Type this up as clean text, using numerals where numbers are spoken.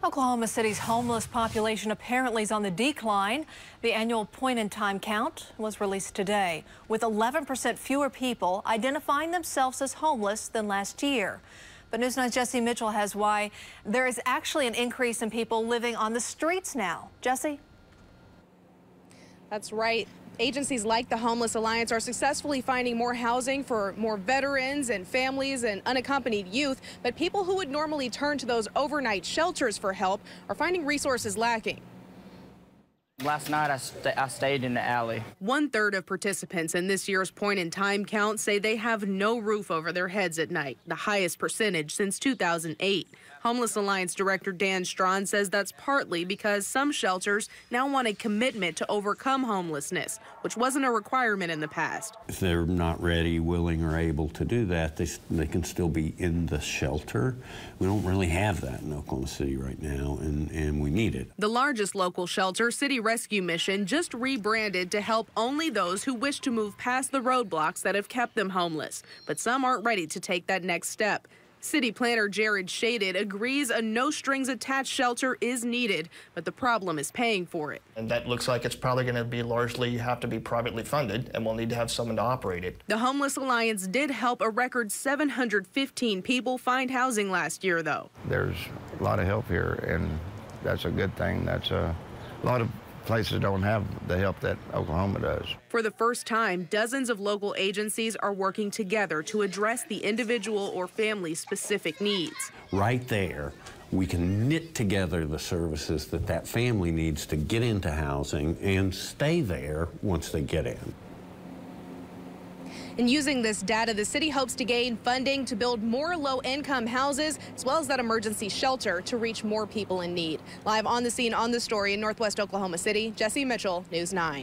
Oklahoma City's homeless population apparently is on the decline. The annual point-in-time count was released today, with 11% fewer people identifying themselves as homeless than last year. But News 9's Jesse Mitchell has why there is actually an increase in people living on the streets now. Jesse? That's right. Agencies like the Homeless Alliance are successfully finding more housing for more veterans and families and unaccompanied youth, but people who would normally turn to those overnight shelters for help are finding resources lacking. Last night, I stayed in the alley. 1/3 of participants in this year's point-in-time count say they have no roof over their heads at night, the highest percentage since 2008. Homeless Alliance Director Dan Strawn says that's partly because some shelters now want a commitment to overcome homelessness, which wasn't a requirement in the past. If they're not ready, willing, or able to do that, they can still be in the shelter. We don't really have that in Oklahoma City right now, and we need it. The largest local shelter, City Rescue Mission, just rebranded to help only those who wish to move past the roadblocks that have kept them homeless. But some aren't ready to take that next step. City planner Jared Shadid agrees a no-strings-attached shelter is needed, but the problem is paying for it. And that looks like it's probably going to be largely have to be privately funded, and we'll need to have someone to operate it. The Homeless Alliance did help a record 715 people find housing last year, though. There's a lot of help here, and that's a good thing. That's a lot of places don't have the help that Oklahoma does. For the first time, dozens of local agencies are working together to address the individual or family-specific needs. Right there, we can knit together the services that family needs to get into housing and stay there once they get in. And using this data, the city hopes to gain funding to build more low-income houses, as well as that emergency shelter to reach more people in need. Live on the scene on the story in Northwest Oklahoma City, Jesse Mitchell, News 9.